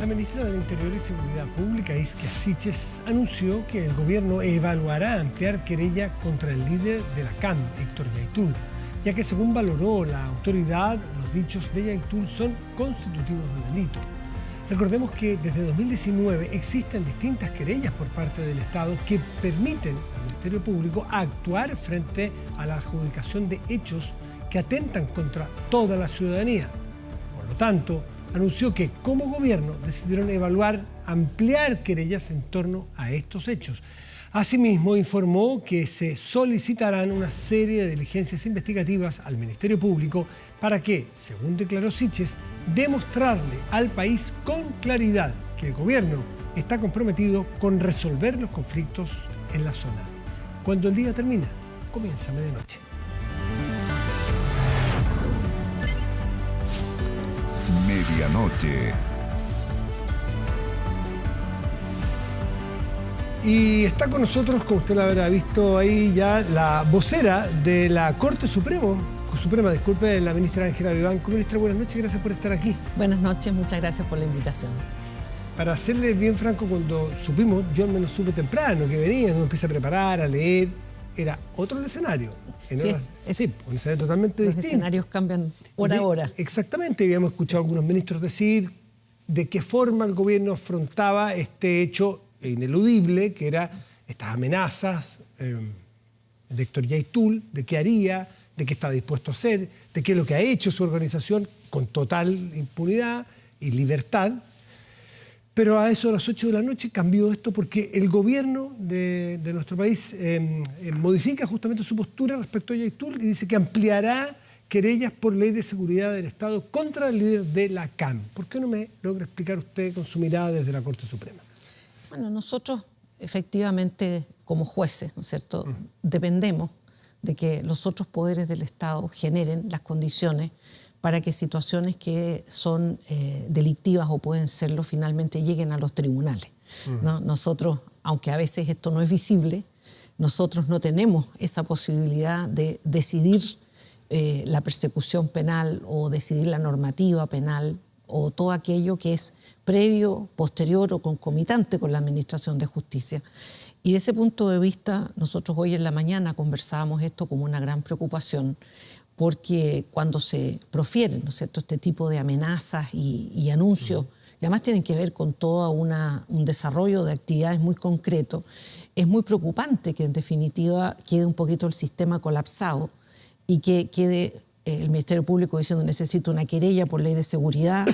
La ministra del Interior y Seguridad Pública, Isquia Siches, anunció que el gobierno evaluará ampliar querella contra el líder de la CAM, Héctor Yaitul, ya que según valoró la autoridad, los dichos de Yaitul son constitutivos de delito. Recordemos que desde 2019 existen distintas querellas por parte del Estado que permiten al Ministerio Público actuar frente a la adjudicación de hechos que atentan contra toda la ciudadanía. Por lo tanto, anunció que como gobierno decidieron evaluar ampliar querellas en torno a estos hechos. Asimismo, informó que se solicitarán una serie de diligencias investigativas al Ministerio Público para que, según declaró Siches, demostrarle al país con claridad que el gobierno está comprometido con resolver los conflictos en la zona. Cuando el día termina, comienza medianoche. Medianoche. Y está con nosotros, como usted lo habrá visto ahí ya, la vocera de la Corte Suprema, la ministra Ángela Vivanco. Ministra, buenas noches, gracias por estar aquí. Buenas noches, muchas gracias por la invitación. Para serle bien franco, cuando supimos, yo al menos supe temprano que venía, me empecé a preparar, a leer, era otro el escenario. Sí, un escenario totalmente distinto. Los escenarios cambian hora a hora. Exactamente, habíamos escuchado a algunos ministros decir de qué forma el gobierno afrontaba este hecho ineludible, que era estas amenazas de Héctor Yaitul, de qué haría, de qué estaba dispuesto a hacer, de qué es lo que ha hecho su organización con total impunidad y libertad. Pero a eso de las 8 de la noche cambió esto porque el gobierno de nuestro país modifica justamente su postura respecto a Yaitul y dice que ampliará querellas por ley de seguridad del Estado contra el líder de la CAM. ¿Por qué no me logra explicar usted con su mirada desde la Corte Suprema? Bueno, nosotros efectivamente como jueces, ¿no es cierto?, dependemos de que los otros poderes del Estado generen las condiciones para que situaciones que son delictivas o pueden serlo finalmente lleguen a los tribunales, ¿no? Nosotros, aunque a veces esto no es visible, nosotros no tenemos esa posibilidad de decidir la persecución penal o decidir la normativa penal o todo aquello que es previo, posterior o concomitante con la administración de justicia. Y de ese punto de vista, nosotros hoy en la mañana conversábamos esto como una gran preocupación, porque cuando se profieren, ¿no es cierto?, este tipo de amenazas y anuncios, que además tienen que ver con todo un desarrollo de actividades muy concreto, es muy preocupante que en definitiva quede un poquito el sistema colapsado y que quede el Ministerio Público diciendo necesito una querella por ley de seguridad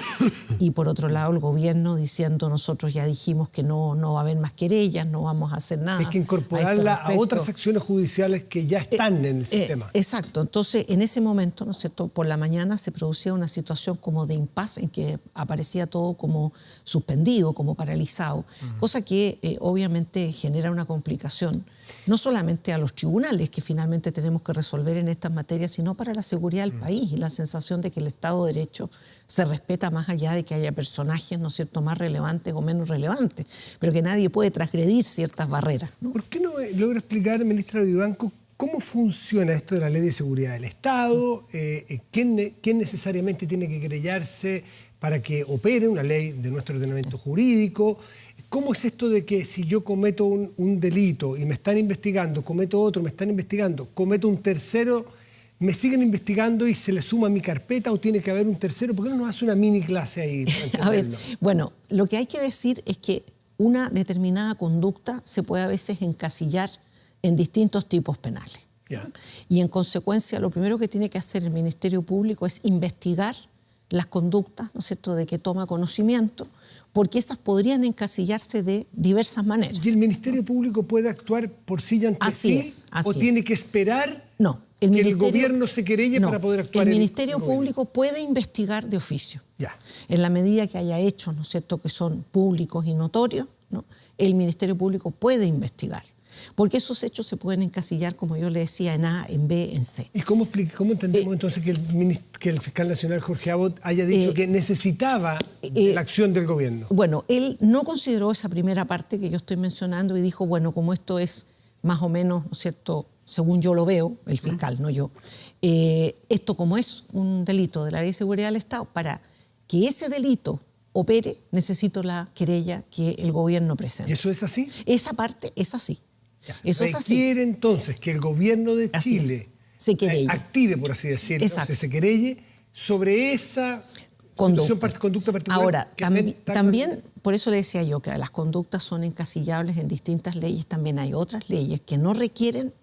y por otro lado el gobierno diciendo nosotros ya dijimos que no va a haber más querellas, no vamos a hacer nada. Hay que incorporarla a otras acciones judiciales que ya están en el sistema. Exacto. Entonces, en ese momento, ¿no es cierto?, por la mañana se producía una situación como de impasse en que aparecía todo como suspendido, como paralizado, cosa que obviamente genera una complicación, no solamente a los tribunales que finalmente tenemos que resolver en estas materias, sino para la seguridad del país y la sensación de que el Estado de Derecho se respeta más allá de que haya personajes, ¿no es cierto?, más relevantes o menos relevantes, pero que nadie puede transgredir ciertas barreras, ¿no? ¿Por qué no logra explicar, ministra Vivanco, cómo funciona esto de la ley de seguridad del Estado? ¿Quién necesariamente tiene que querellarse para que opere una ley de nuestro ordenamiento jurídico? ¿Cómo es esto de que si yo cometo un delito y me están investigando, cometo otro, me están investigando, cometo un tercero, me siguen investigando y se le suma a mi carpeta o tiene que haber un tercero? ¿Por qué no nos hace una mini clase ahí para A ver, entenderlo? bueno, lo que hay que decir es que una determinada conducta se puede a veces encasillar en distintos tipos penales. Ya. Y en consecuencia, lo primero que tiene que hacer el Ministerio Público es investigar las conductas, ¿no es cierto?, de que toma conocimiento, porque esas podrían encasillarse de diversas maneras. ¿Y el Ministerio Público puede actuar por sí y ante sí? ¿O tiene que esperar que el gobierno se querelle para poder actuar? El Ministerio Público puede investigar de oficio. Ya. En la medida que haya hechos, ¿no es cierto?, que son públicos y notorios, ¿no?, el Ministerio Público puede investigar. Porque esos hechos se pueden encasillar, como yo le decía, en A, en B, en C. ¿Y cómo entendemos entonces que el fiscal nacional Jorge Abot haya dicho que necesitaba la acción del gobierno? Bueno, él no consideró esa primera parte que yo estoy mencionando y dijo, bueno, como esto es más o menos, ¿no es cierto?, según yo lo veo, el fiscal, no yo, esto como es un delito de la Ley de Seguridad del Estado, para que ese delito opere, necesito la querella que el gobierno presente. ¿Y eso es así? Esa parte es así. Ya. Eso es así. Requiere entonces que el gobierno de Así Chile se querelle. active, por así decirlo, Exacto. se querelle sobre esa conducta particular. Ahora, que también, por eso le decía yo que las conductas son encasillables en distintas leyes, también hay otras leyes que no requieren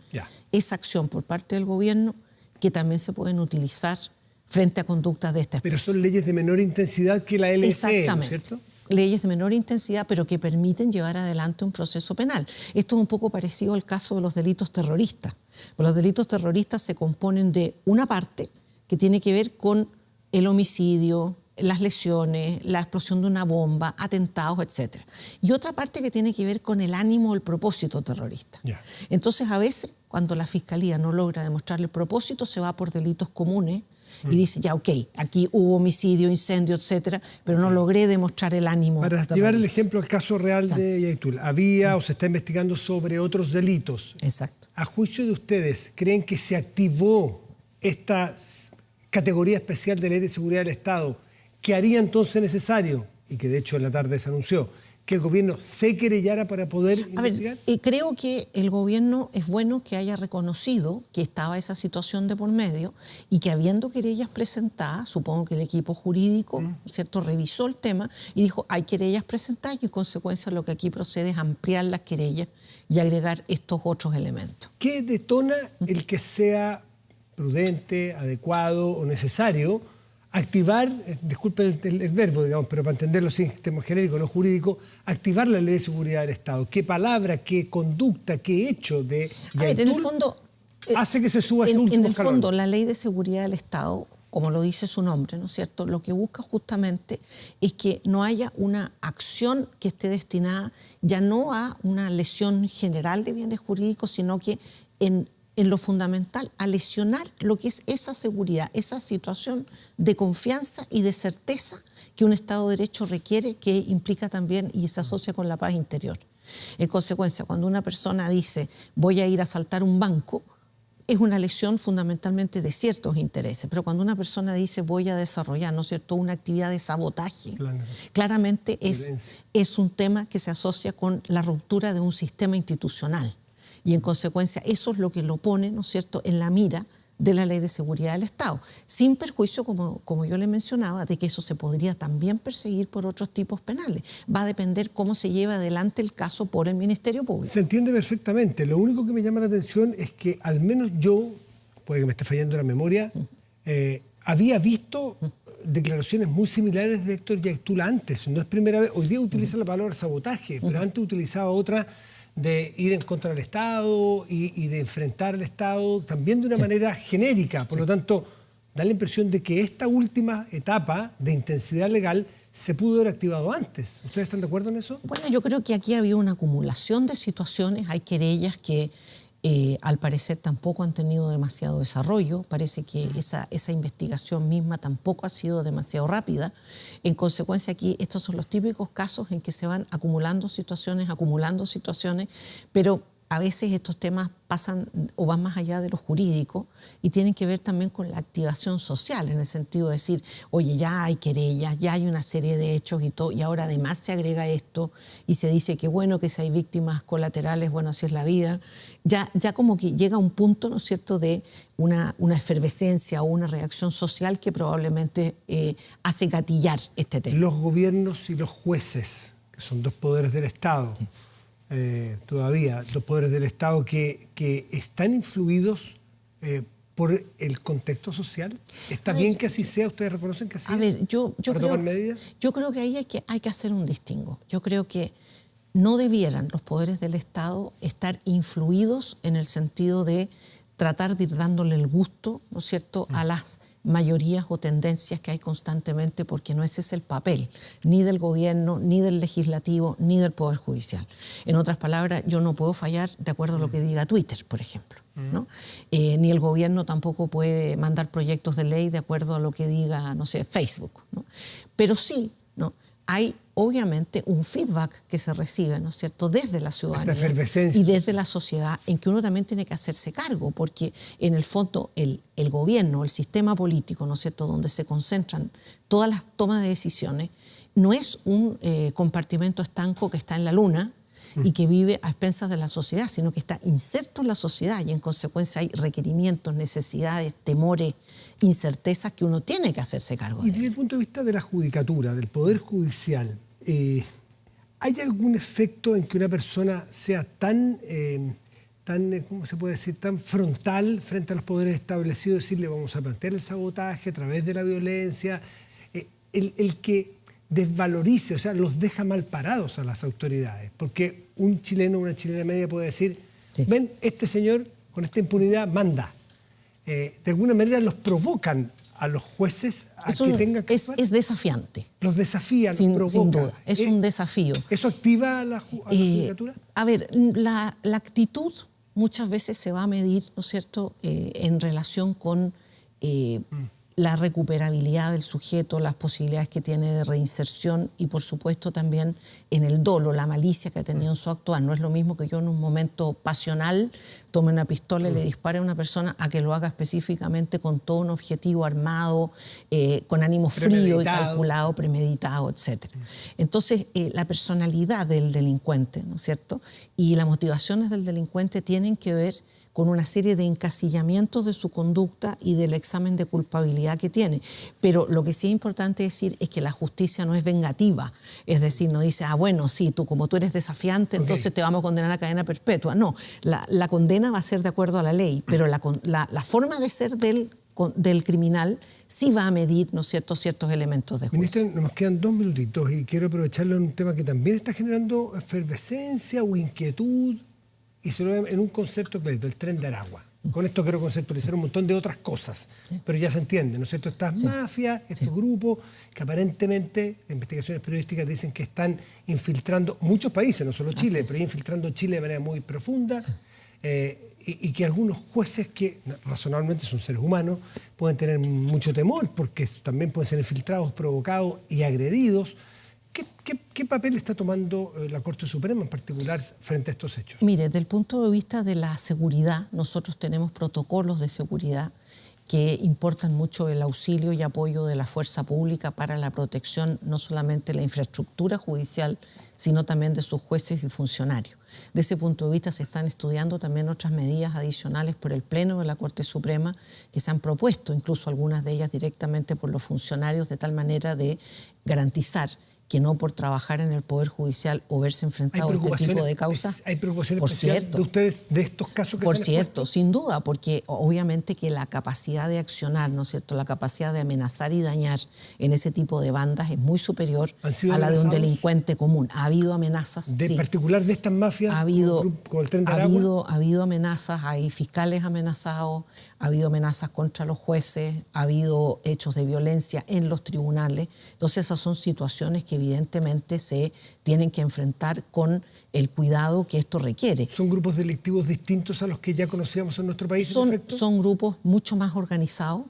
esa acción por parte del gobierno, que también se pueden utilizar frente a conductas de esta especie. Pero son leyes de menor intensidad que la LSE, Exactamente. ¿no es cierto? Leyes de menor intensidad, pero que permiten llevar adelante un proceso penal. Esto es un poco parecido al caso de los delitos terroristas. Los delitos terroristas se componen de una parte que tiene que ver con el homicidio, las lesiones, la explosión de una bomba, atentados, etc. Y otra parte que tiene que ver con el ánimo o el propósito terrorista. Entonces, a veces, cuando la Fiscalía no logra demostrar el propósito, se va por delitos comunes y dice, ya, ok, aquí hubo homicidio, incendio, etcétera, pero no logré demostrar el ánimo. Para llevar el ejemplo al caso real de Yaitul, había o se está investigando sobre otros delitos. Exacto. A juicio de ustedes, ¿creen que se activó esta categoría especial de Ley de Seguridad del Estado que haría entonces necesario, y que de hecho en la tarde se anunció, que el gobierno se querellara para poder investigar? Creo que el gobierno es bueno que haya reconocido que estaba esa situación de por medio y que habiendo querellas presentadas, supongo que el equipo jurídico, ¿cierto?, revisó el tema y dijo, hay querellas presentadas y en consecuencia lo que aquí procede es ampliar las querellas y agregar estos otros elementos. ¿Qué detona el que sea prudente, adecuado o necesario activar, disculpen el verbo, digamos, pero para entenderlo sin sistema genérico, no jurídico, activar la Ley de Seguridad del Estado? ¿Qué palabra, qué conducta, qué hecho de Yaitul en el fondo, hace que se suba ese último escalón? En el fondo, la Ley de Seguridad del Estado, como lo dice su nombre, ¿no es cierto?, lo que busca justamente es que no haya una acción que esté destinada ya no a una lesión general de bienes jurídicos, sino que en lo fundamental, a lesionar lo que es esa seguridad, esa situación de confianza y de certeza que un Estado de Derecho requiere, que implica también y se asocia con la paz interior. En consecuencia, cuando una persona dice voy a ir a asaltar un banco, es una lesión fundamentalmente de ciertos intereses, pero cuando una persona dice voy a desarrollar, ¿no es cierto?, una actividad de sabotaje, claramente es un tema que se asocia con la ruptura de un sistema institucional. Y en consecuencia eso es lo que lo pone, ¿no es cierto?, en la mira de la Ley de Seguridad del Estado, sin perjuicio, como yo le mencionaba, de que eso se podría también perseguir por otros tipos penales. Va a depender cómo se lleva adelante el caso por el Ministerio Público. Se entiende perfectamente. Lo único que me llama la atención es que al menos yo, puede que me esté fallando la memoria, había visto declaraciones muy similares de Héctor Yaitul antes. No es primera vez. Hoy día utiliza la palabra sabotaje, pero antes utilizaba otra de ir en contra del Estado y de enfrentar al Estado también de una manera genérica. Por lo tanto, da la impresión de que esta última etapa de intensidad legal se pudo haber activado antes. ¿Ustedes están de acuerdo en eso? Bueno, yo creo que aquí había una acumulación de situaciones. Hay querellas que al parecer tampoco han tenido demasiado desarrollo. Parece que esa investigación misma tampoco ha sido demasiado rápida. En consecuencia, aquí estos son los típicos casos en que se van acumulando situaciones, pero a veces estos temas pasan o van más allá de lo jurídico y tienen que ver también con la activación social, en el sentido de decir, oye, ya hay querellas, ya hay una serie de hechos y todo, y ahora además se agrega esto y se dice que bueno, que si hay víctimas colaterales, bueno, así es la vida. Ya como que llega un punto, ¿no es cierto?, de una efervescencia o una reacción social que probablemente hace gatillar este tema. Los gobiernos y los jueces, que son dos poderes del Estado, todavía dos poderes del Estado que están influidos por el contexto social. ¿Está bien que así sea? ¿Ustedes reconocen que así es? A ver, yo creo que ahí hay que hacer un distingo. Yo creo que no debieran los poderes del Estado estar influidos en el sentido de tratar de ir dándole el gusto, ¿no es cierto?, a las mayorías o tendencias que hay constantemente, porque no ese es el papel ni del gobierno, ni del legislativo, ni del Poder Judicial. En otras palabras, yo no puedo fallar de acuerdo a lo que diga Twitter, por ejemplo, ¿no? Ni el gobierno tampoco puede mandar proyectos de ley de acuerdo a lo que diga, no sé, Facebook, ¿no? Pero sí, ¿no?, hay obviamente un feedback que se recibe, ¿no es cierto?, desde la ciudadanía y desde la sociedad, en que uno también tiene que hacerse cargo, porque en el fondo el gobierno, el sistema político, ¿no es cierto?, donde se concentran todas las tomas de decisiones, no es un compartimento estanco que está en la luna y que vive a expensas de la sociedad, sino que está inserto en la sociedad y en consecuencia hay requerimientos, necesidades, temores, incertezas que uno tiene que hacerse cargo de. Y desde el punto de vista de la judicatura, del Poder Judicial, ¿hay algún efecto en que una persona sea tan, ¿cómo se puede decir?, tan frontal frente a los poderes establecidos, decirle vamos a plantear el sabotaje a través de la violencia, el que desvalorice, o sea, los deja mal parados a las autoridades? Porque un chileno o una chilena media puede decir, sí, ven, este señor con esta impunidad manda. De alguna manera los provocan a los jueces a que tengan que actuar. Es desafiante. Los desafía, los provoca. Sin duda, es un desafío. ¿Eso activa a la judicatura? A ver, la actitud muchas veces se va a medir, ¿no es cierto?, en relación con la recuperabilidad del sujeto, las posibilidades que tiene de reinserción y, por supuesto, también en el dolo, la malicia que ha tenido en su actuar. No es lo mismo que yo en un momento pasional tome una pistola y le dispare a una persona a que lo haga específicamente con todo un objetivo armado, con ánimo frío y calculado, premeditado, etc. Entonces, la personalidad del delincuente, ¿no es cierto?, y las motivaciones del delincuente tienen que ver con una serie de encasillamientos de su conducta y del examen de culpabilidad que tiene. Pero lo que sí es importante decir es que la justicia no es vengativa. Es decir, no dice, bueno, sí, como tú eres desafiante, entonces te vamos a condenar a cadena perpetua. No, la condena va a ser de acuerdo a la ley, pero la forma de ser del criminal sí va a medir, ¿no es cierto?, ciertos elementos de juicio. Ministra, nos quedan 2 minutitos y quiero aprovecharlo en un tema que también está generando efervescencia o inquietud, y se lo ve en un concepto clarito, el Tren de Aragua. Con esto quiero conceptualizar un montón de otras cosas, sí, pero ya se entiende, ¿no es cierto? Estas mafias, estos grupos que aparentemente, investigaciones periodísticas dicen que están infiltrando muchos países, no solo Chile, pero infiltrando Chile de manera muy profunda, y que algunos jueces, que razonablemente son seres humanos, pueden tener mucho temor porque también pueden ser infiltrados, provocados y agredidos. ¿Qué papel está tomando la Corte Suprema en particular frente a estos hechos? Mire, desde el punto de vista de la seguridad, nosotros tenemos protocolos de seguridad que importan mucho el auxilio y apoyo de la fuerza pública para la protección no solamente de la infraestructura judicial, sino también de sus jueces y funcionarios. De ese punto de vista se están estudiando también otras medidas adicionales por el Pleno de la Corte Suprema que se han propuesto, incluso algunas de ellas directamente por los funcionarios, de tal manera de garantizar que no por trabajar en el Poder Judicial o verse enfrentado a este tipo de causas. ¿Hay preocupación especial de ustedes de estos casos que se han expuesto? Por cierto, sin duda, porque obviamente que la capacidad de accionar, ¿no es cierto?, la capacidad de amenazar y dañar en ese tipo de bandas es muy superior a la de un delincuente común. Ha habido amenazas. ¿En particular de estas mafias? Ha habido, como el Tren de Aragua. Ha habido amenazas, hay fiscales amenazados, ha habido amenazas contra los jueces, ha habido hechos de violencia en los tribunales. Entonces esas son situaciones que evidentemente se tienen que enfrentar con el cuidado que esto requiere. ¿Son grupos delictivos distintos a los que ya conocíamos en nuestro país? Son grupos mucho más organizados.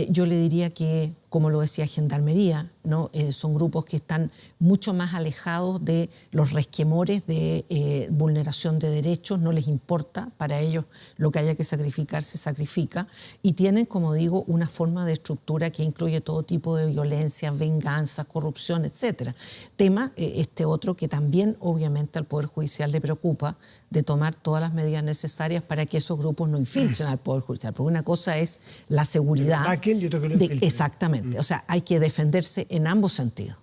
Yo le diría que, como lo decía Gendarmería, ¿no? Son grupos que están mucho más alejados de los resquemores de vulneración de derechos, no les importa, para ellos lo que haya que sacrificar se sacrifica, y tienen, como digo, una forma de estructura que incluye todo tipo de violencia, venganza, corrupción, etc. Tema otro que también obviamente al Poder Judicial le preocupa, de tomar todas las medidas necesarias para que esos grupos no infiltren al Poder Judicial, porque una cosa es la seguridad. Exactamente. O sea, hay que defenderse en ambos sentidos.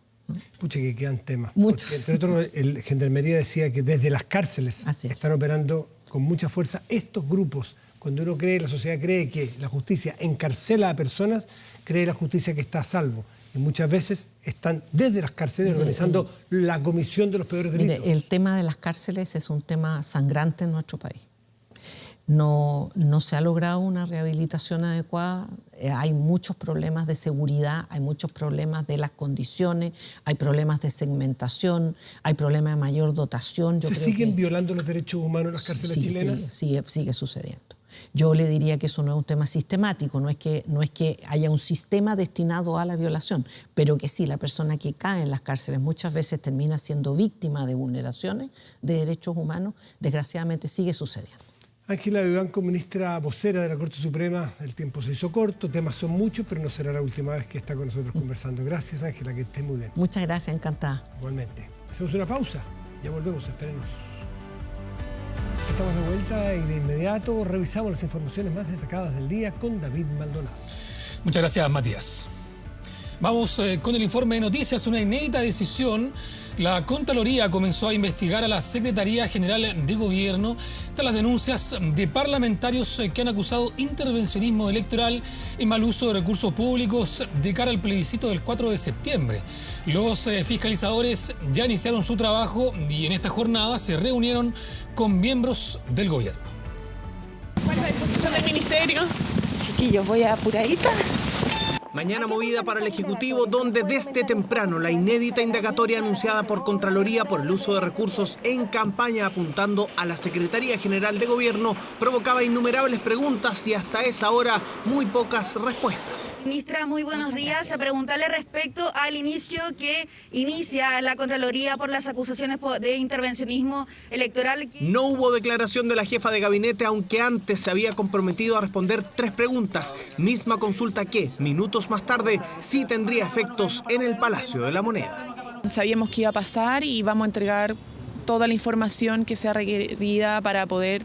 Pucha, que quedan temas. Muchos. Porque, entre otros, el Gendarmería decía que desde las cárceles están operando con mucha fuerza estos grupos. Cuando uno cree, la sociedad cree que la justicia encarcela a personas, cree la justicia que está a salvo. Y muchas veces están desde las cárceles organizando la comisión de los peores delitos. Mire, el tema de las cárceles es un tema sangrante en nuestro país. No se ha logrado una rehabilitación adecuada, hay muchos problemas de seguridad, hay muchos problemas de las condiciones, hay problemas de segmentación, hay problemas de mayor dotación. ¿Se siguen violando los derechos humanos en las cárceles chilenas? Sí, sigue sucediendo. Yo le diría que eso no es un tema sistemático, no es que haya un sistema destinado a la violación, pero que sí, la persona que cae en las cárceles muchas veces termina siendo víctima de vulneraciones de derechos humanos, desgraciadamente sigue sucediendo. Ángela Vivanco, ministra vocera de la Corte Suprema, el tiempo se hizo corto, temas son muchos, pero no será la última vez que está con nosotros conversando. Gracias, Ángela, que estés muy bien. Muchas gracias, encantada. Igualmente. Hacemos una pausa, ya volvemos, espérenos. Estamos de vuelta y de inmediato revisamos las informaciones más destacadas del día con David Maldonado. Muchas gracias, Matías. Vamos con el informe de noticias, una inédita decisión. La Contraloría comenzó a investigar a la Secretaría General de Gobierno tras las denuncias de parlamentarios que han acusado intervencionismo electoral y mal uso de recursos públicos de cara al plebiscito del 4 de septiembre. Los fiscalizadores ya iniciaron su trabajo y en esta jornada se reunieron con miembros del gobierno. ¿Cuál es la disposición del ministerio? Chiquillos, voy apuradita. Mañana movida para el Ejecutivo, donde desde temprano la inédita indagatoria anunciada por Contraloría por el uso de recursos en campaña apuntando a la Secretaría General de Gobierno provocaba innumerables preguntas y hasta esa hora muy pocas respuestas. Ministra, muy buenos días. A preguntarle respecto al inicio que inicia la Contraloría por las acusaciones de intervencionismo electoral. No hubo declaración de la jefa de gabinete, aunque antes se había comprometido a responder 3 preguntas, misma consulta que, minutos más tarde, sí tendría efectos en el Palacio de la Moneda. Sabíamos que iba a pasar y vamos a entregar toda la información que sea requerida para poder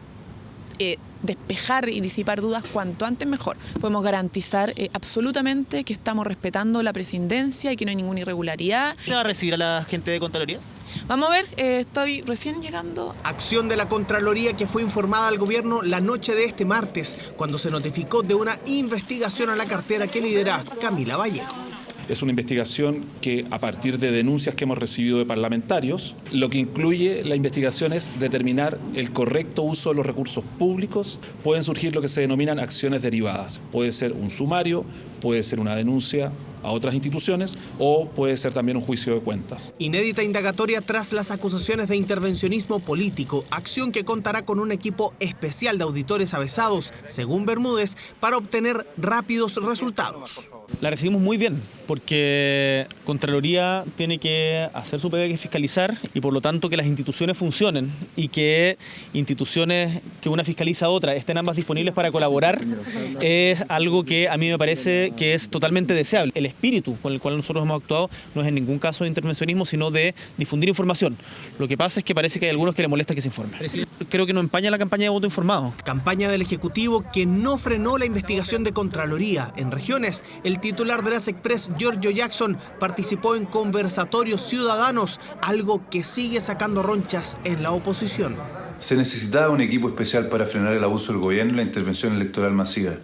despejar y disipar dudas cuanto antes mejor. Podemos garantizar absolutamente que estamos respetando la presidencia y que no hay ninguna irregularidad. ¿Qué va a recibir a la gente de Contraloría? Vamos a ver, estoy recién llegando. Acción de la Contraloría que fue informada al gobierno la noche de este martes, cuando se notificó de una investigación a la cartera que lidera Camila Vallejo. Es una investigación que, a partir de denuncias que hemos recibido de parlamentarios, lo que incluye la investigación es determinar el correcto uso de los recursos públicos. Pueden surgir lo que se denominan acciones derivadas. Puede ser un sumario, puede ser una denuncia a otras instituciones o puede ser también un juicio de cuentas. Inédita indagatoria tras las acusaciones de intervencionismo político, acción que contará con un equipo especial de auditores avesados, según Bermúdez, para obtener rápidos resultados. La recibimos muy bien, porque Contraloría tiene que hacer su pega, que fiscalizar, y por lo tanto que las instituciones funcionen y que instituciones que una fiscaliza a otra estén ambas disponibles para colaborar es algo que a mí me parece que es totalmente deseable. El espíritu con el cual nosotros hemos actuado no es en ningún caso de intervencionismo, sino de difundir información. Lo que pasa es que parece que hay algunos que les molesta que se informe. Creo que no empaña la campaña de voto informado. Campaña del Ejecutivo que no frenó la investigación de Contraloría. En regiones, el titular de la SECPRES, Giorgio Jackson, participó en conversatorios ciudadanos, algo que sigue sacando ronchas en la oposición. Se necesitaba un equipo especial para frenar el abuso del gobierno y la intervención electoral masiva.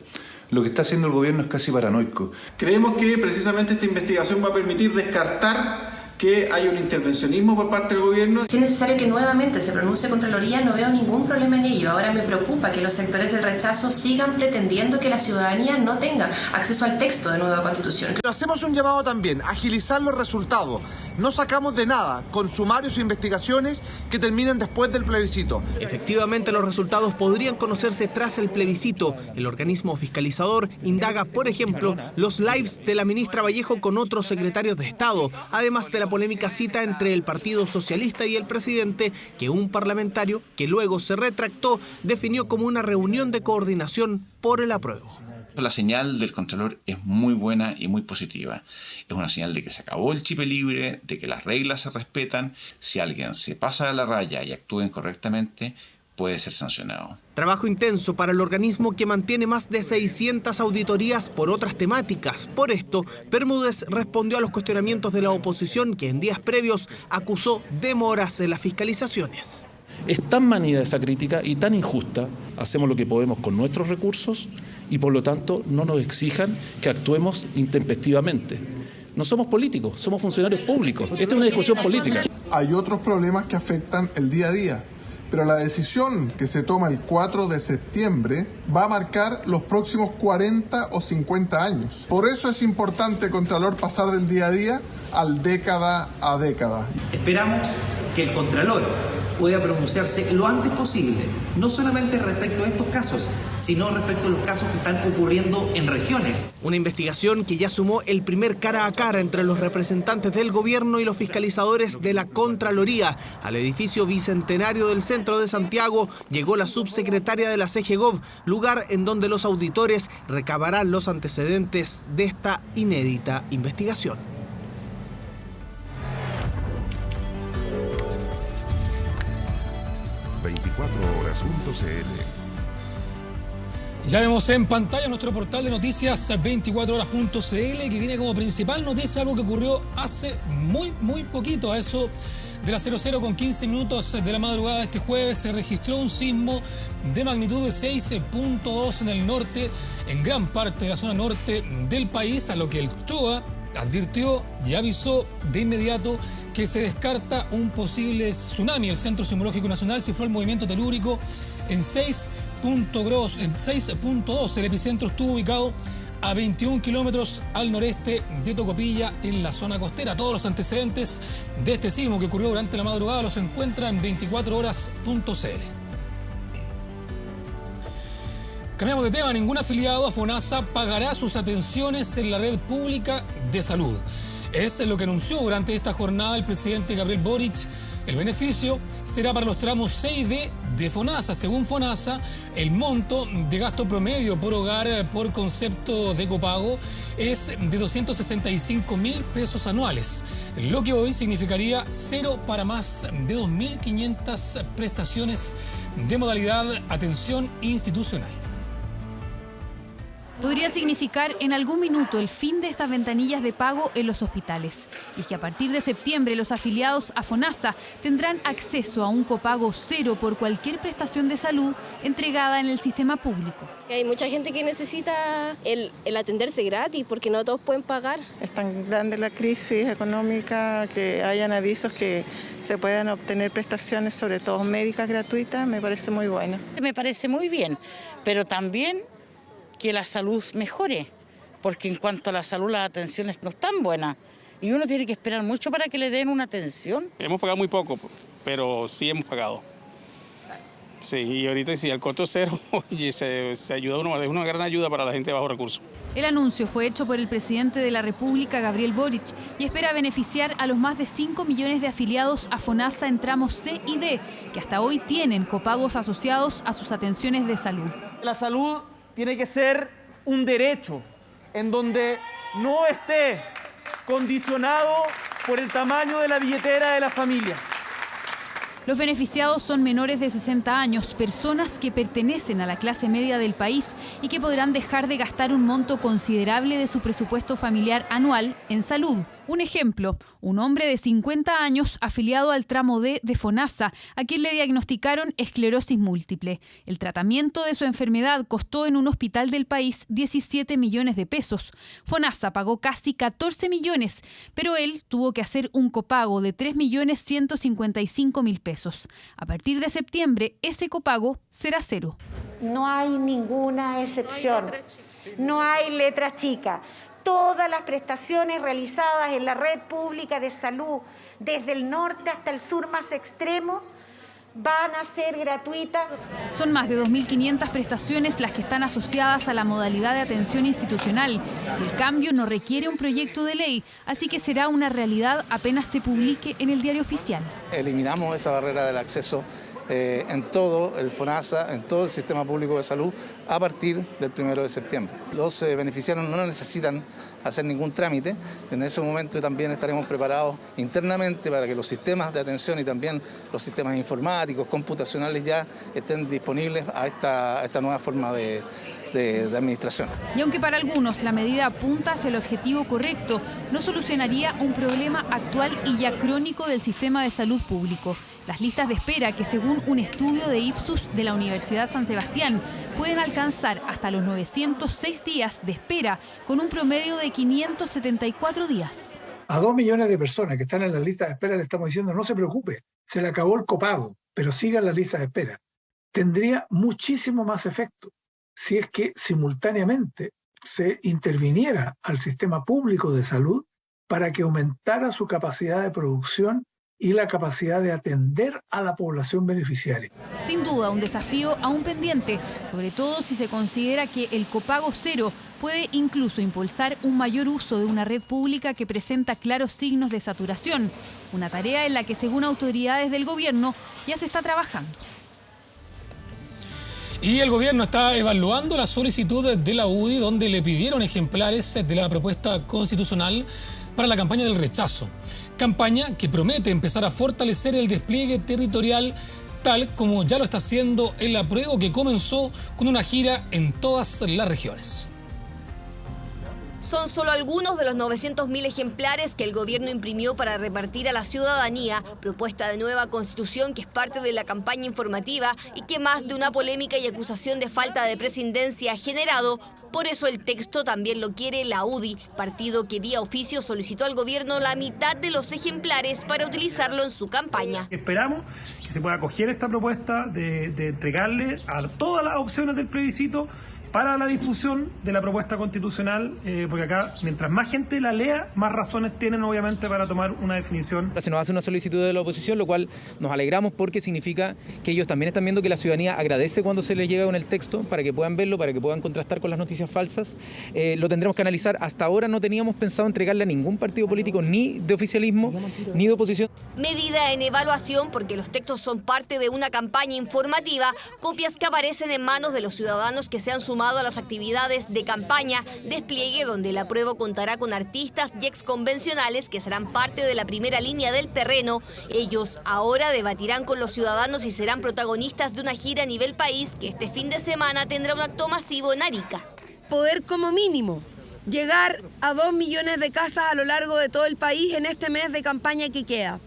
Lo que está haciendo el gobierno es casi paranoico. Creemos que precisamente esta investigación va a permitir descartar que hay un intervencionismo por parte del gobierno. Si es necesario que nuevamente se pronuncie Contraloría, no veo ningún problema en ello. Ahora me preocupa que los sectores del rechazo sigan pretendiendo que la ciudadanía no tenga acceso al texto de nueva Constitución. Pero hacemos un llamado también a agilizar los resultados. No sacamos de nada con sumarios e investigaciones que terminen después del plebiscito. Efectivamente, los resultados podrían conocerse tras el plebiscito. El organismo fiscalizador indaga, por ejemplo, los lives de la ministra Vallejo con otros secretarios de Estado, además de la polémica cita entre el Partido Socialista y el presidente, que un parlamentario, que luego se retractó, definió como una reunión de coordinación por el apruebo. La señal del Contralor es muy buena y muy positiva. Es una señal de que se acabó el chip libre, de que las reglas se respetan. Si alguien se pasa de la raya y actúa incorrectamente, puede ser sancionado. Trabajo intenso para el organismo que mantiene más de 600 auditorías por otras temáticas. Por esto, Bermúdez respondió a los cuestionamientos de la oposición que en días previos acusó demoras en las fiscalizaciones. Es tan manida esa crítica y tan injusta. Hacemos lo que podemos con nuestros recursos y por lo tanto no nos exijan que actuemos intempestivamente. No somos políticos, somos funcionarios públicos. Esta es una discusión política. Hay otros problemas que afectan el día a día, pero la decisión que se toma el 4 de septiembre va a marcar los próximos 40 o 50 años. Por eso es importante, Contralor, pasar del día a día al década a década. Esperamos que el Contralor pueda pronunciarse lo antes posible, no solamente respecto a estos casos, sino respecto a los casos que están ocurriendo en regiones. Una investigación que ya sumó el primer cara a cara entre los representantes del gobierno y los fiscalizadores de la Contraloría. Al edificio bicentenario del centro de Santiago llegó la subsecretaria de la CGGOV, lugar en donde los auditores recabarán los antecedentes de esta inédita investigación. Ya vemos en pantalla nuestro portal de noticias 24horas.cl, que tiene como principal noticia algo que ocurrió hace muy poquito. A eso de las 00:15 de la madrugada de este jueves se registró un sismo de magnitud de 6.2 en el norte, en gran parte de la zona norte del país, a lo que el CHOA advirtió y avisó de inmediato que se descarta un posible tsunami. El Centro Sismológico Nacional cifró el movimiento telúrico en 6.2. El epicentro estuvo ubicado a 21 kilómetros al noreste de Tocopilla, en la zona costera. Todos los antecedentes de este sismo que ocurrió durante la madrugada los encuentran en 24horas.cl. Cambiamos de tema. Ningún afiliado a FONASA pagará sus atenciones en la red pública de salud. Es lo que anunció durante esta jornada el presidente Gabriel Boric. El beneficio será para los tramos C y D de FONASA. Según FONASA, el monto de gasto promedio por hogar por concepto de copago es de 265.000 pesos anuales, lo que hoy significaría cero para más de 2.500 prestaciones de modalidad atención institucional. Podría significar en algún minuto el fin de estas ventanillas de pago en los hospitales. Y es que a partir de septiembre los afiliados a FONASA tendrán acceso a un copago cero por cualquier prestación de salud entregada en el sistema público. Hay mucha gente que necesita el atenderse gratis porque no todos pueden pagar. Es tan grande la crisis económica que hayan avisos que se puedan obtener prestaciones, sobre todo médicas gratuitas, me parece muy bueno. Me parece muy bien, pero también que la salud mejore, porque en cuanto a la salud las atenciones no están buenas y uno tiene que esperar mucho para que le den una atención. Hemos pagado muy poco, pero sí hemos pagado. Sí, y ahorita sí, al costo cero, oye, se ayuda uno, es una gran ayuda para la gente de bajos recursos. El anuncio fue hecho por el presidente de la República, Gabriel Boric, y espera beneficiar a los más de 5 millones de afiliados a FONASA en tramos C y D, que hasta hoy tienen copagos asociados a sus atenciones de salud. La salud tiene que ser un derecho en donde no esté condicionado por el tamaño de la billetera de la familia. Los beneficiados son menores de 60 años, personas que pertenecen a la clase media del país y que podrán dejar de gastar un monto considerable de su presupuesto familiar anual en salud. Un ejemplo, un hombre de 50 años afiliado al tramo D de FONASA, a quien le diagnosticaron esclerosis múltiple. El tratamiento de su enfermedad costó en un hospital del país 17 millones de pesos. FONASA pagó casi 14 millones, pero él tuvo que hacer un copago de 3.155.000 pesos. A partir de septiembre, ese copago será cero. No hay ninguna excepción, no hay letra chica. Todas las prestaciones realizadas en la red pública de salud, desde el norte hasta el sur más extremo, van a ser gratuitas. Son más de 2.500 prestaciones las que están asociadas a la modalidad de atención institucional. El cambio no requiere un proyecto de ley, así que será una realidad apenas se publique en el diario oficial. Eliminamos esa barrera del acceso en todo el FONASA, en todo el sistema público de salud, a partir del 1 de septiembre. Los beneficiarios no necesitan hacer ningún trámite. En ese momento también estaremos preparados internamente para que los sistemas de atención y también los sistemas informáticos, computacionales ya estén disponibles a esta nueva forma de administración. Y aunque para algunos la medida apunta hacia el objetivo correcto, no solucionaría un problema actual y ya crónico del sistema de salud público. Las listas de espera, que según un estudio de Ipsos de la Universidad San Sebastián, pueden alcanzar hasta los 906 días de espera, con un promedio de 574 días. A 2 millones de personas que están en la lista de espera le estamos diciendo no se preocupe, se le acabó el copago, pero sigan la lista de espera. Tendría muchísimo más efecto si es que simultáneamente se interviniera al sistema público de salud para que aumentara su capacidad de producción y la capacidad de atender a la población beneficiaria. Sin duda, un desafío aún pendiente, sobre todo si se considera que el copago cero puede incluso impulsar un mayor uso de una red pública que presenta claros signos de saturación, una tarea en la que, según autoridades del gobierno, ya se está trabajando. Y el gobierno está evaluando la solicitud de la UDI, donde le pidieron ejemplares de la propuesta constitucional para la campaña del rechazo. Campaña que promete empezar a fortalecer el despliegue territorial, tal como ya lo está haciendo el apruebo, que comenzó con una gira en todas las regiones. Son solo algunos de los 900.000 ejemplares que el gobierno imprimió para repartir a la ciudadanía, propuesta de nueva constitución que es parte de la campaña informativa y que más de una polémica y acusación de falta de prescindencia ha generado. Por eso el texto también lo quiere la UDI, partido que vía oficio solicitó al gobierno la mitad de los ejemplares para utilizarlo en su campaña. Esperamos que se pueda acoger esta propuesta de entregarle a todas las opciones del plebiscito para la difusión de la propuesta constitucional, porque acá, mientras más gente la lea, más razones tienen obviamente para tomar una definición. Se nos hace una solicitud de la oposición, lo cual nos alegramos porque significa que ellos también están viendo que la ciudadanía agradece cuando se les llega con el texto, para que puedan verlo, para que puedan contrastar con las noticias falsas. Lo tendremos que analizar. Hasta ahora no teníamos pensado entregarle a ningún partido político, ni de oficialismo, ni de oposición. Medida en evaluación porque los textos son parte de una campaña informativa, copias que aparecen en manos de los ciudadanos que se han sumado a las actividades de campaña, despliegue donde el apruebo contará con artistas y exconvencionales que serán parte de la primera línea del terreno. Ellos ahora debatirán con los ciudadanos y serán protagonistas de una gira a nivel país que este fin de semana tendrá un acto masivo en Arica. Poder como mínimo llegar a 2 millones de casas a lo largo de todo el país en este mes de campaña que queda.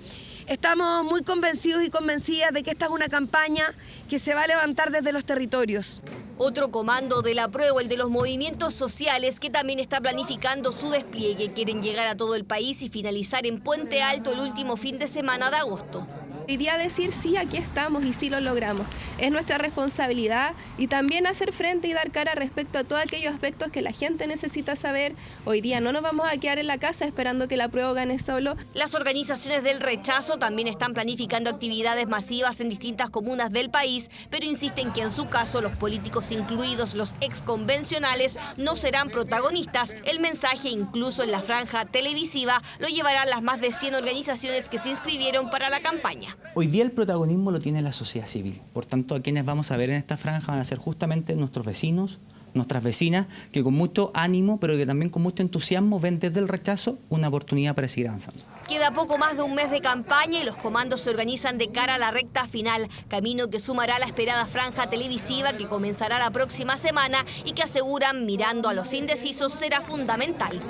Estamos muy convencidos y convencidas de que esta es una campaña que se va a levantar desde los territorios. Otro comando del apruebo, el de los movimientos sociales, que también está planificando su despliegue. Quieren llegar a todo el país y finalizar en Puente Alto el último fin de semana de agosto. Hoy día decir sí, aquí estamos y sí lo logramos. Es nuestra responsabilidad y también hacer frente y dar cara respecto a todos aquellos aspectos que la gente necesita saber. Hoy día no nos vamos a quedar en la casa esperando que la apruebo gane solo. Las organizaciones del rechazo también están planificando actividades masivas en distintas comunas del país, pero insisten que en su caso los políticos, incluidos los exconvencionales, no serán protagonistas. El mensaje, incluso en la franja televisiva, lo llevarán las más de 100 organizaciones que se inscribieron para la campaña. Hoy día el protagonismo lo tiene la sociedad civil. Por tanto, a quienes vamos a ver en esta franja van a ser justamente nuestros vecinos, nuestras vecinas, que con mucho ánimo, pero que también con mucho entusiasmo ven desde el rechazo una oportunidad para seguir avanzando. Queda poco más de un mes de campaña y los comandos se organizan de cara a la recta final, camino que sumará la esperada franja televisiva que comenzará la próxima semana y que aseguran, mirando a los indecisos, será fundamental.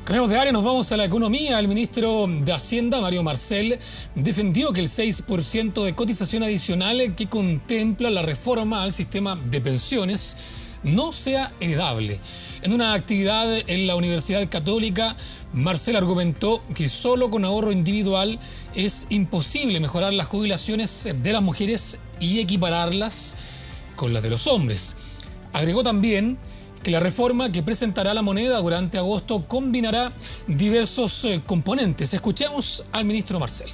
Cambiamos de área, nos vamos a la economía. El ministro de Hacienda, Mario Marcel, defendió que el 6% de cotización adicional que contempla la reforma al sistema de pensiones no sea heredable. En una actividad en la Universidad Católica, Marcel argumentó que solo con ahorro individual es imposible mejorar las jubilaciones de las mujeres y equipararlas con las de los hombres. Agregó también que la reforma que presentará la moneda durante agosto combinará diversos componentes. Escuchemos al ministro Marcel.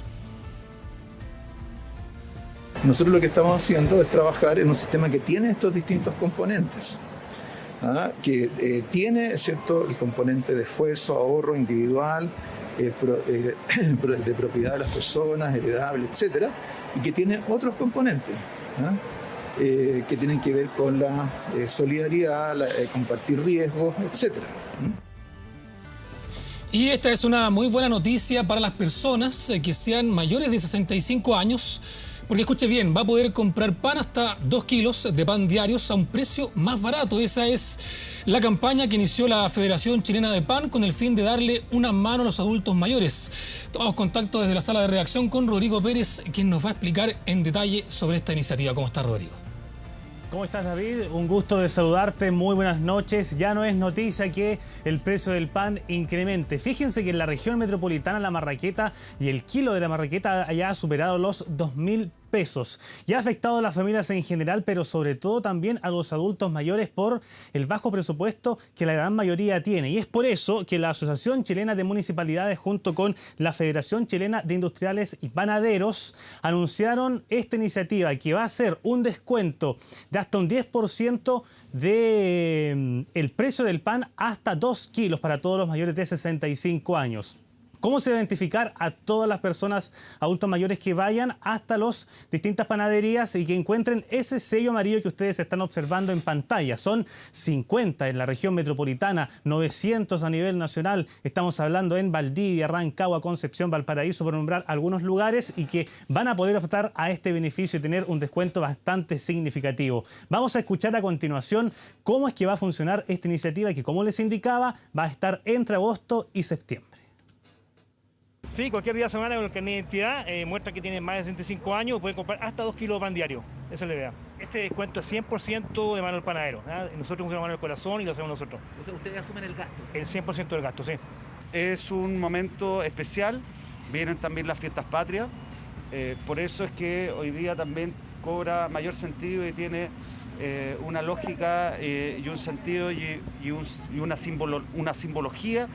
Nosotros lo que estamos haciendo es trabajar en un sistema que tiene estos distintos componentes, que tiene, ¿cierto?, el componente de esfuerzo, ahorro individual, de propiedad de las personas, heredable, etcétera, y que tiene otros componentes, que tienen que ver con la solidaridad, compartir riesgos, etcétera. Y esta es una muy buena noticia para las personas que sean mayores de 65 años, porque escuche bien, va a poder comprar pan hasta 2 kilos de pan diarios a un precio más barato. Esa es la campaña que inició la Federación Chilena de Pan con el fin de darle una mano a los adultos mayores. Tomamos contacto desde la sala de redacción con Rodrigo Pérez, quien nos va a explicar en detalle sobre esta iniciativa. ¿Cómo está, Rodrigo? ¿Cómo estás, David? Un gusto de saludarte, muy buenas noches. Ya no es noticia que el precio del pan incremente. Fíjense que en la región metropolitana la marraqueta y el kilo de la marraqueta ya ha superado los 2.000 pesos. pesos. Y ha afectado a las familias en general, pero sobre todo también a los adultos mayores por el bajo presupuesto que la gran mayoría tiene. Y es por eso que la Asociación Chilena de Municipalidades junto con la Federación Chilena de Industriales y Panaderos anunciaron esta iniciativa que va a ser un descuento de hasta un 10% del precio del pan hasta 2 kilos para todos los mayores de 65 años. ¿Cómo se va a identificar a todas las personas adultos mayores que vayan hasta las distintas panaderías y que encuentren ese sello amarillo que ustedes están observando en pantalla? Son 50 en la región metropolitana, 900 a nivel nacional. Estamos hablando en Valdivia, Rancagua, Concepción, Valparaíso, por nombrar algunos lugares, y que van a poder optar a este beneficio y tener un descuento bastante significativo. Vamos a escuchar a continuación cómo es que va a funcionar esta iniciativa que, como les indicaba, va a estar entre agosto y septiembre. Sí, cualquier día de semana con el carnet de identidad muestra que tiene más de 65 años, puede comprar hasta 2 kilos de pan diario. Esa es la idea. Este descuento es 100% de mano del panadero. Nosotros usamos mano del corazón y lo hacemos nosotros. O sea, ¿ustedes asumen el gasto? El 100% del gasto, sí. Es un momento especial, vienen también las fiestas patrias, por eso es que hoy día también cobra mayor sentido y tiene una lógica y un sentido y una simbología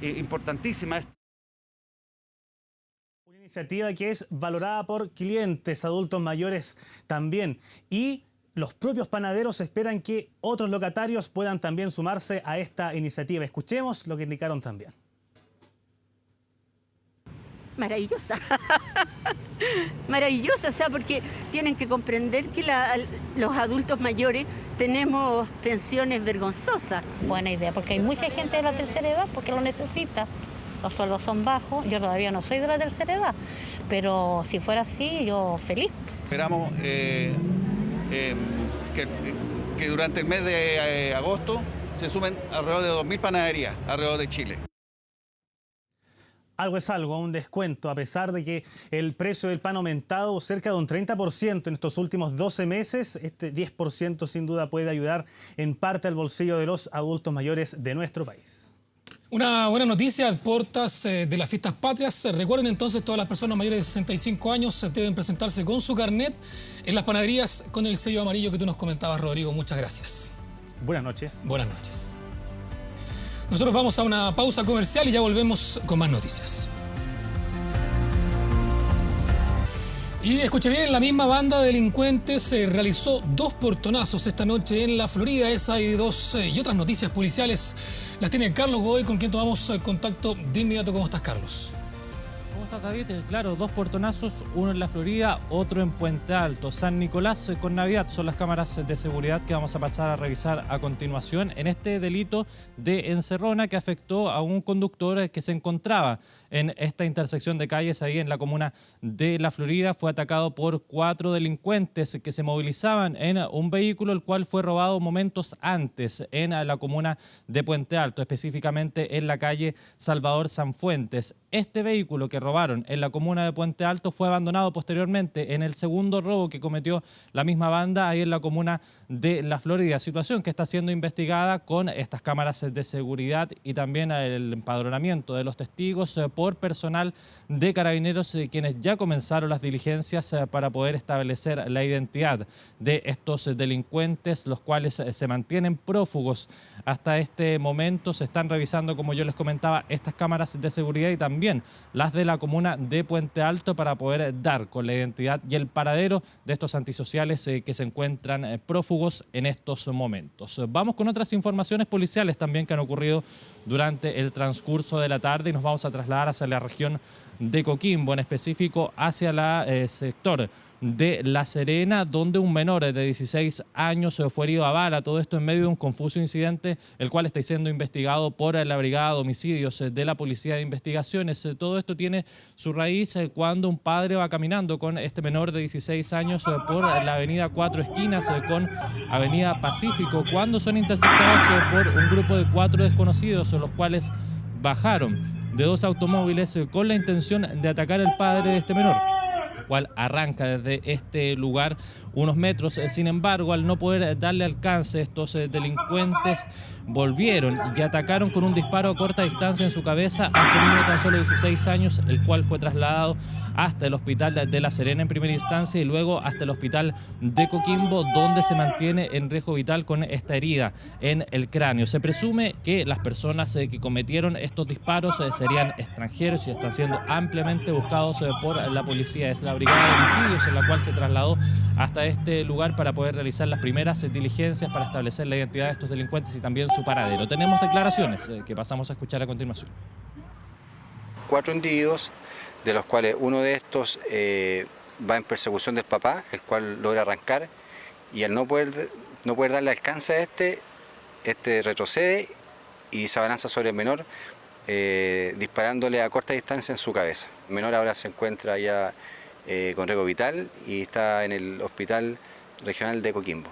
importantísima. Iniciativa que es valorada por clientes, adultos mayores también, y los propios panaderos esperan que otros locatarios puedan también sumarse a esta iniciativa. Escuchemos lo que indicaron también. Maravillosa, maravillosa, o sea, porque tienen que comprender que los adultos mayores tenemos pensiones vergonzosas. Buena idea, porque hay mucha gente de la tercera edad porque lo necesita. Los sueldos son bajos, yo todavía no soy de la tercera edad, pero si fuera así, yo feliz. Esperamos que durante el mes de agosto se sumen alrededor de 2.000 panaderías alrededor de Chile. Algo es algo, un descuento, a pesar de que el precio del pan ha aumentado cerca de un 30% en estos últimos 12 meses. Este 10% sin duda puede ayudar en parte al bolsillo de los adultos mayores de nuestro país. Una buena noticia a puertas de las fiestas patrias. Recuerden entonces, todas las personas mayores de 65 años deben presentarse con su carnet en las panaderías con el sello amarillo que tú nos comentabas, Rodrigo. Muchas gracias. Buenas noches. Buenas noches. Nosotros vamos a una pausa comercial y ya volvemos con más noticias. Y escuche bien, la misma banda de delincuentes realizó 2 portonazos esta noche en la Florida. Esa y otras noticias policiales las tiene Carlos Godoy, con quien tomamos contacto de inmediato. ¿Cómo estás, Carlos? ¿Cómo estás, David? Claro, 2 portonazos, uno en la Florida, otro en Puente Alto. San Nicolás con Navidad son las cámaras de seguridad que vamos a pasar a revisar a continuación en este delito de encerrona que afectó a un conductor que se encontraba en esta intersección de calles ahí en la comuna de La Florida. Fue atacado por 4 delincuentes que se movilizaban en un vehículo, el cual fue robado momentos antes en la comuna de Puente Alto, específicamente en la calle Salvador Sanfuentes. Este vehículo que robaron en la comuna de Puente Alto fue abandonado posteriormente en el segundo robo que cometió la misma banda ahí en la comuna de La Florida, situación que está siendo investigada con estas cámaras de seguridad y también el empadronamiento de los testigos por personal de Carabineros, quienes ya comenzaron las diligencias para poder establecer la identidad de estos delincuentes, los cuales se mantienen prófugos hasta este momento. Se están revisando, como yo les comentaba, estas cámaras de seguridad y también las de la comuna de Puente Alto para poder dar con la identidad y el paradero de estos antisociales que se encuentran prófugos en estos momentos. Vamos con otras informaciones policiales también que han ocurrido durante el transcurso de la tarde y nos vamos a trasladar hacia la región de Coquimbo, en específico hacia el sector de La Serena, donde un menor de 16 años fue herido a bala. Todo esto en medio de un confuso incidente, el cual está siendo investigado por la Brigada de Homicidios de la Policía de Investigaciones. Todo esto tiene su raíz cuando un padre va caminando con este menor de 16 años por la avenida Cuatro Esquinas con avenida Pacífico, cuando son interceptados por un grupo de 4 desconocidos, los cuales bajaron de 2 automóviles con la intención de atacar al padre de este menor, el cual arranca desde este lugar unos metros. Sin embargo, al no poder darle alcance, estos delincuentes volvieron y atacaron con un disparo a corta distancia en su cabeza a este niño de tan solo 16 años, el cual fue trasladado hasta el hospital de La Serena en primera instancia y luego hasta el hospital de Coquimbo, donde se mantiene en riesgo vital con esta herida en el cráneo. Se presume que las personas que cometieron estos disparos serían extranjeros y están siendo ampliamente buscados por la policía. Es la brigada de homicidios en la cual se trasladó hasta este lugar para poder realizar las primeras diligencias para establecer la identidad de estos delincuentes y también su paradero. Tenemos declaraciones que pasamos a escuchar a continuación. 4 individuos, de los cuales uno de estos va en persecución del papá, el cual logra arrancar, y al no poder darle alcance a este retrocede y se abalanza sobre el menor, disparándole a corta distancia en su cabeza. El menor ahora se encuentra ya con riesgo vital y está en el Hospital Regional de Coquimbo.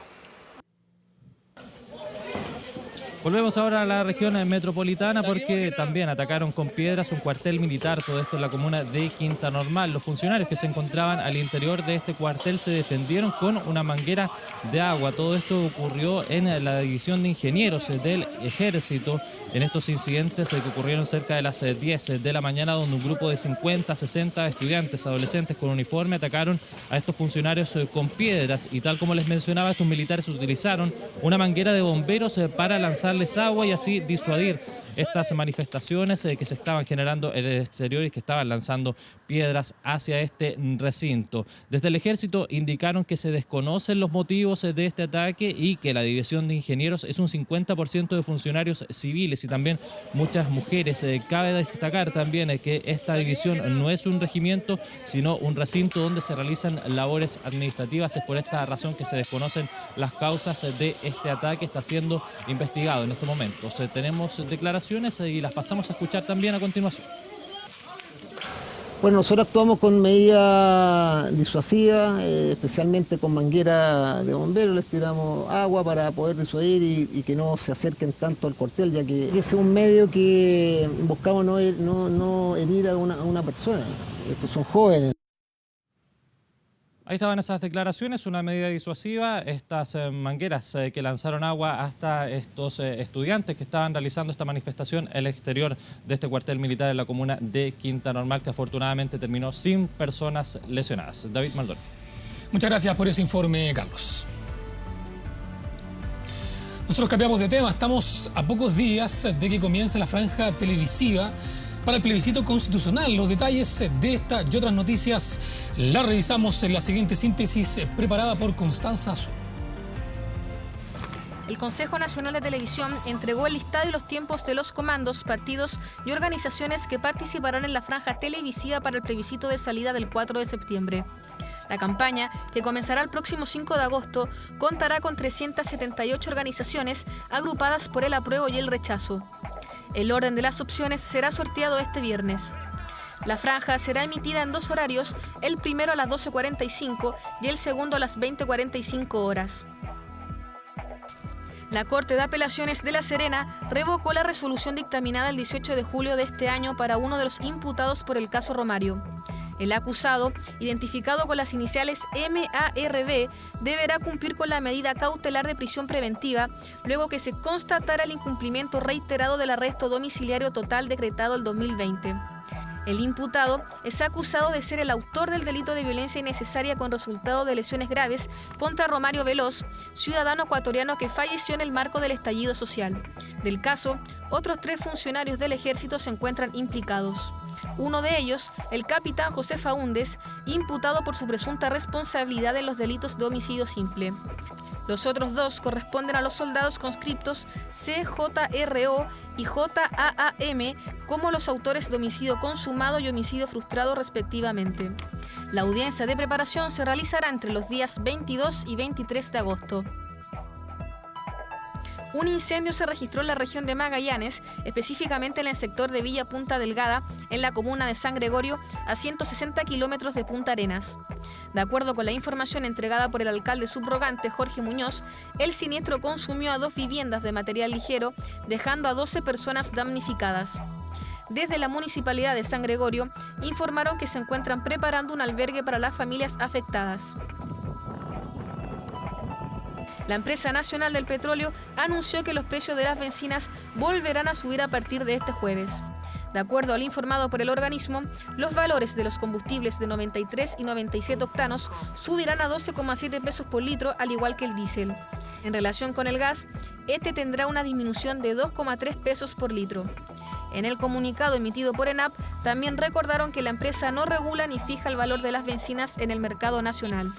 Volvemos ahora a la región metropolitana porque también atacaron con piedras un cuartel militar, todo esto en la comuna de Quinta Normal. Los funcionarios que se encontraban al interior de este cuartel se defendieron con una manguera de agua. Todo esto ocurrió en la división de ingenieros del Ejército, en estos incidentes que ocurrieron cerca de las 10 de la mañana, donde un grupo de 50, 60 estudiantes, adolescentes con uniforme atacaron a estos funcionarios con piedras y tal como les mencionaba, estos militares utilizaron una manguera de bomberos para lanzarles agua y así disuadir estas manifestaciones que se estaban generando en el exterior y que estaban lanzando piedras hacia este recinto. Desde el Ejército indicaron que se desconocen los motivos de este ataque y que la división de ingenieros es un 50% de funcionarios civiles y también muchas mujeres. Cabe destacar también que esta división no es un regimiento, sino un recinto donde se realizan labores administrativas. Es por esta razón que se desconocen las causas de este ataque. Está siendo investigado en estos momentos. Tenemos declaraciones y las pasamos a escuchar también a continuación. Bueno, nosotros actuamos con medidas disuasivas, especialmente con manguera de bomberos, les tiramos agua para poder disuadir y que no se acerquen tanto al cuartel, ya que ese es un medio que buscamos no herir a una persona. Estos son jóvenes. Ahí estaban esas declaraciones, una medida disuasiva, estas mangueras que lanzaron agua hasta estos estudiantes que estaban realizando esta manifestación en el exterior de este cuartel militar en la comuna de Quinta Normal, que afortunadamente terminó sin personas lesionadas. David Maldonado. Muchas gracias por ese informe, Carlos. Nosotros cambiamos de tema, estamos a pocos días de que comience la franja televisiva para el plebiscito constitucional. Los detalles de esta y otras noticias las revisamos en la siguiente síntesis preparada por Constanza Azul. El Consejo Nacional de Televisión entregó el listado y los tiempos de los comandos, partidos y organizaciones que participarán en la franja televisiva para el plebiscito de salida del 4 de septiembre. La campaña, que comenzará el próximo 5 de agosto, contará con 378 organizaciones agrupadas por el apruebo y el rechazo. El orden de las opciones será sorteado este viernes. La franja será emitida en 2 horarios, el primero a las 12:45 y el segundo a las 20:45 horas. La Corte de Apelaciones de La Serena revocó la resolución dictaminada el 18 de julio de este año para uno de los imputados por el caso Romario. El acusado, identificado con las iniciales MARB, deberá cumplir con la medida cautelar de prisión preventiva luego que se constatara el incumplimiento reiterado del arresto domiciliario total decretado el 2020. El imputado es acusado de ser el autor del delito de violencia innecesaria con resultado de lesiones graves contra Romario Veloz, ciudadano ecuatoriano que falleció en el marco del estallido social. Del caso, otros 3 funcionarios del Ejército se encuentran implicados. Uno de ellos, el capitán José Faúndez, imputado por su presunta responsabilidad en los delitos de homicidio simple. Los otros 2 corresponden a los soldados conscriptos CJRO y JAAM como los autores de homicidio consumado y homicidio frustrado respectivamente. La audiencia de preparación se realizará entre los días 22 y 23 de agosto. Un incendio se registró en la región de Magallanes, específicamente en el sector de Villa Punta Delgada, en la comuna de San Gregorio, a 160 kilómetros de Punta Arenas. De acuerdo con la información entregada por el alcalde subrogante Jorge Muñoz, el siniestro consumió a 2 viviendas de material ligero, dejando a 12 personas damnificadas. Desde la Municipalidad de San Gregorio informaron que se encuentran preparando un albergue para las familias afectadas. La empresa nacional del petróleo anunció que los precios de las bencinas volverán a subir a partir de este jueves. De acuerdo al informado por el organismo, los valores de los combustibles de 93 y 97 octanos subirán a 12,7 pesos por litro, al igual que el diésel. En relación con el gas, este tendrá una disminución de 2,3 pesos por litro. En el comunicado emitido por ENAP, también recordaron que la empresa no regula ni fija el valor de las bencinas en el mercado nacional.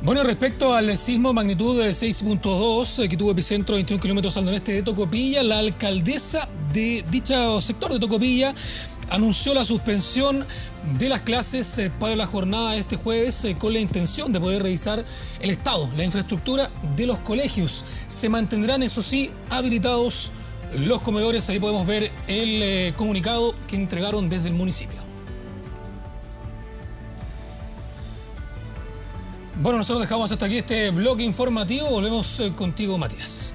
Bueno, respecto al sismo magnitud de 6.2 que tuvo epicentro 21 kilómetros al noreste de Tocopilla, la alcaldesa de dicho sector de Tocopilla anunció la suspensión de las clases para la jornada de este jueves con la intención de poder revisar el estado, la infraestructura de los colegios. Se mantendrán, eso sí, habilitados los comedores. Ahí podemos ver el comunicado que entregaron desde el municipio. Bueno, nosotros dejamos hasta aquí este bloque informativo. Volvemos contigo, Matías.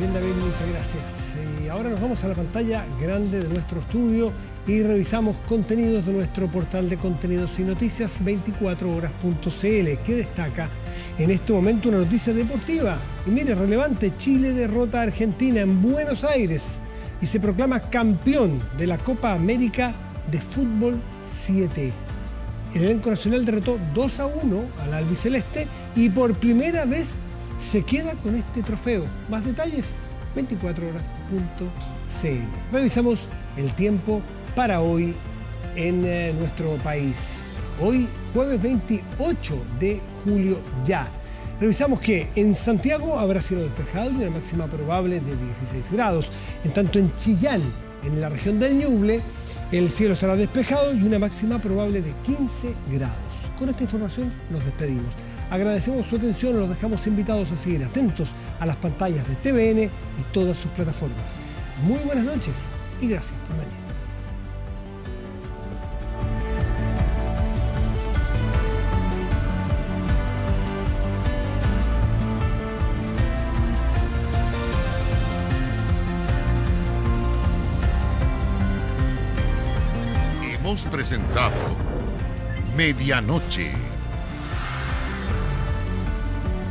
Bien, David, muchas gracias. Y ahora nos vamos a la pantalla grande de nuestro estudio y revisamos contenidos de nuestro portal de contenidos y noticias 24horas.cl, que destaca en este momento una noticia deportiva. Y mire, relevante, Chile derrota a Argentina en Buenos Aires y se proclama campeón de la Copa América de Fútbol 7. El elenco nacional derrotó 2-1 al albiceleste y por primera vez se queda con este trofeo. Más detalles, 24horas.cl. Revisamos el tiempo para hoy en nuestro país. Hoy, jueves 28 de julio ya. Revisamos que en Santiago habrá cielo despejado y una máxima probable de 16 grados. En tanto en Chillán, en la región del Ñuble, el cielo estará despejado y una máxima probable de 15 grados. Con esta información nos despedimos. Agradecemos su atención y los dejamos invitados a seguir atentos a las pantallas de TVN y todas sus plataformas. Muy buenas noches y gracias por venir. Hemos presentado Medianoche.